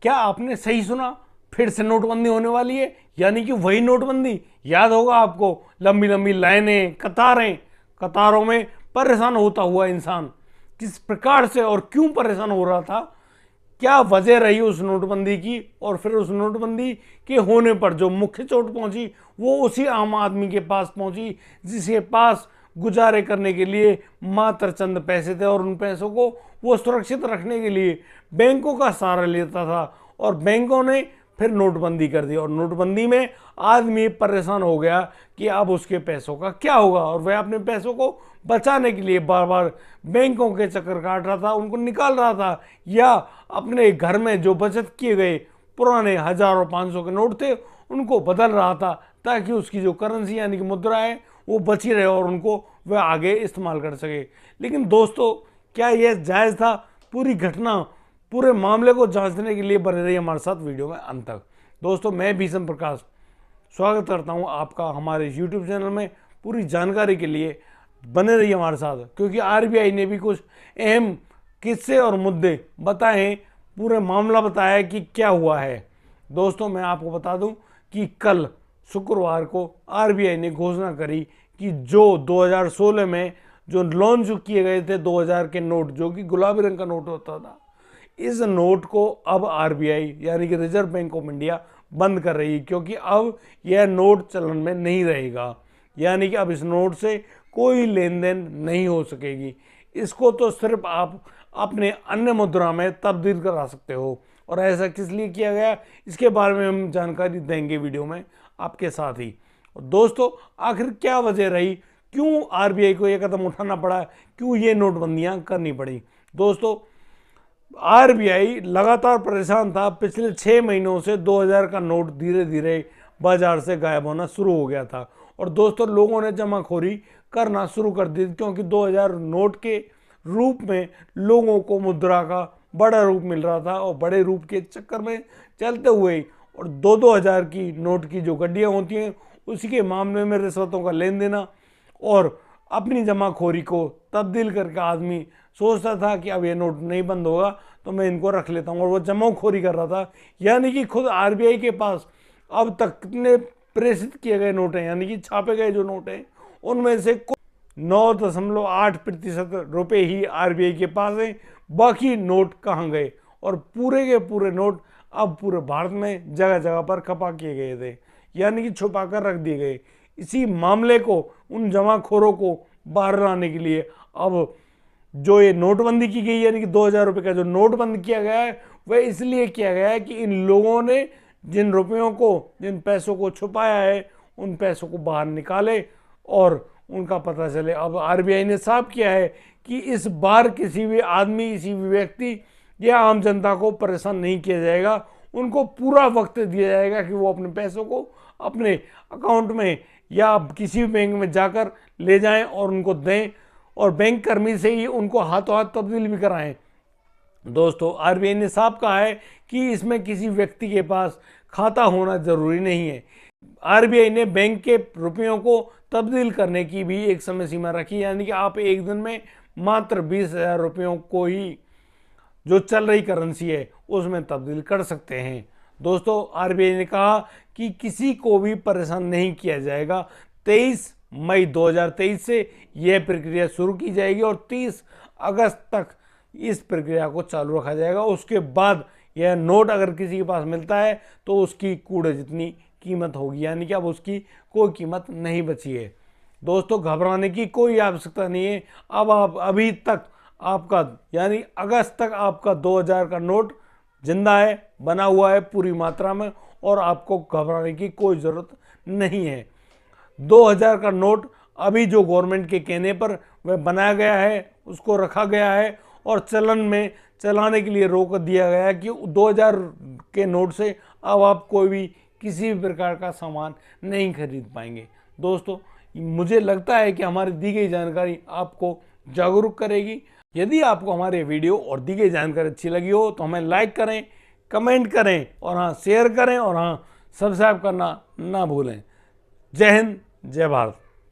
क्या आपने सही सुना? फिर से नोटबंदी होने वाली है, यानी कि वही नोटबंदी। याद होगा आपको, लंबी लंबी लाइनें, कतारें, कतारों में परेशान होता हुआ इंसान किस प्रकार से और क्यों परेशान हो रहा था, क्या वजह रही उस नोटबंदी की, और फिर उस नोटबंदी के होने पर जो मुख्य चोट पहुंची वो उसी आम आदमी के पास पहुंची जिसके पास गुजारे करने के लिए मात्र चंद पैसे थे, और उन पैसों को वो सुरक्षित रखने के लिए बैंकों का सहारा लेता था। और बैंकों ने फिर नोटबंदी कर दी, और नोटबंदी में आदमी परेशान हो गया कि अब उसके पैसों का क्या होगा, और वह अपने पैसों को बचाने के लिए बार बार बैंकों के चक्कर काट रहा था, उनको निकाल रहा था, या अपने घर में जो बचत किए गए पुराने 1000 और 500 के नोट थे उनको बदल रहा था, ताकि उसकी जो करेंसी यानी कि मुद्रा है वो बची रहे और उनको वह आगे इस्तेमाल कर सके। लेकिन दोस्तों, क्या यह जायज़ था? पूरी घटना, पूरे मामले को जांचने के लिए बने रहिए हमारे साथ वीडियो में अंत तक। दोस्तों, मैं भीषम प्रकाश स्वागत करता हूं आपका हमारे YouTube चैनल में। पूरी जानकारी के लिए बने रहिए हमारे साथ, क्योंकि RBI ने भी कुछ अहम किस्से और मुद्दे बताए हैं, पूरे मामला बताया है कि क्या हुआ है। दोस्तों, मैं आपको बता दूं कि कल शुक्रवार को RBI ने घोषणा करी कि जो 2016 में जो लॉन्च किए गए थे 2000 के नोट, जो कि गुलाबी रंग का नोट होता था, इस नोट को अब RBI यानी कि रिजर्व बैंक ऑफ इंडिया बंद कर रही है, क्योंकि अब यह नोट चलन में नहीं रहेगा। यानी कि अब इस नोट से कोई लेन देन नहीं हो सकेगी। इसको तो सिर्फ आप अपने अन्य मुद्रा में तब्दील करा सकते हो। और ऐसा किस लिए किया गया, इसके बारे में हम जानकारी देंगे वीडियो में आपके साथ ही। और दोस्तों, आखिर क्या वजह रही, क्यों RBI को यह कदम उठाना पड़ा, क्यों ये नोटबंदियां करनी पड़ी? दोस्तों, RBI लगातार परेशान था। पिछले 6 महीनों से 2000 का नोट धीरे धीरे बाजार से गायब होना शुरू हो गया था। और दोस्तों, लोगों ने जमाखोरी करना शुरू कर दी, क्योंकि 2000 नोट के रूप में लोगों को मुद्रा का बड़ा रूप मिल रहा था, और बड़े रूप के चक्कर में चलते हुए और 2-2000 की नोट की जो गड्डियाँ होती हैं उसी के मामले में रिश्वतों का लेन देना और अपनी जमाखोरी को तब्दील करके आदमी सोचता था कि अब ये नोट नहीं बंद होगा तो मैं इनको रख लेता हूँ, और वो जमाखोरी कर रहा था। यानी कि खुद RBI के पास अब तक कितने प्रेषित किए गए नोट हैं, यानी कि छापे गए जो नोट हैं, उनमें से 9.8% रुपये ही RBI के पास हैं। बाकी नोट कहाँ गए? और पूरे के पूरे नोट अब पूरे भारत में जगह जगह पर खपा किए गए थे, यानी कि छुपा कर रख दिए गए। इसी मामले को, उन जमाखोरों को बाहर लाने के लिए अब जो ये नोटबंदी की गई, यानी कि 2000 रुपये का जो नोट बंद किया गया है, वह इसलिए किया गया है कि इन लोगों ने जिन रुपयों को, जिन पैसों को छुपाया है, उन पैसों को बाहर निकाले और उनका पता चले। अब RBI ने साफ किया है कि इस बार किसी भी आदमी, किसी भी व्यक्ति या आम जनता को परेशान नहीं किया जाएगा। उनको पूरा वक्त दिया जाएगा कि वो अपने पैसों को अपने अकाउंट में या किसी भी बैंक में जाकर ले जाएं और उनको दें, और बैंक कर्मी से ही उनको हाथों हाथ तब्दील भी कराएं। दोस्तों, RBI ने साफ कहा है कि इसमें किसी व्यक्ति के पास खाता होना जरूरी नहीं है। RBI ने बैंक के रुपयों को तब्दील करने की भी एक समय सीमा रखी, यानी कि आप एक दिन में मात्र 20,000 रुपयों को ही जो चल रही करेंसी है उसमें तब्दील कर सकते हैं। दोस्तों, RBI ने कहा कि किसी को भी परेशान नहीं किया जाएगा। 23 मई 2023 से यह प्रक्रिया शुरू की जाएगी और 30 अगस्त तक इस प्रक्रिया को चालू रखा जाएगा। उसके बाद यह नोट अगर किसी के पास मिलता है तो उसकी कूड़े जितनी कीमत होगी, यानी कि अब उसकी कोई कीमत नहीं बची है। दोस्तों, घबराने की कोई आवश्यकता नहीं है। अब आप अभी तक आपका, यानी अगस्त तक आपका 2000 का नोट जिंदा है, बना हुआ है पूरी मात्रा में, और आपको घबराने की कोई ज़रूरत नहीं है। 2000 का नोट अभी जो गवर्नमेंट के कहने पर वह बनाया गया है, उसको रखा गया है, और चलन में चलाने के लिए रोक दिया गया है कि 2000 के नोट से अब आप कोई भी किसी भी प्रकार का सामान नहीं खरीद पाएंगे। दोस्तों, मुझे लगता है कि हमारी दी गई जानकारी आपको जागरूक करेगी। यदि आपको हमारे वीडियो और दी गई जानकारी अच्छी लगी हो तो हमें लाइक करें, कमेंट करें, और हाँ, शेयर करें, और हाँ, सब्सक्राइब करना ना भूलें। जय हिंद, जय भारत।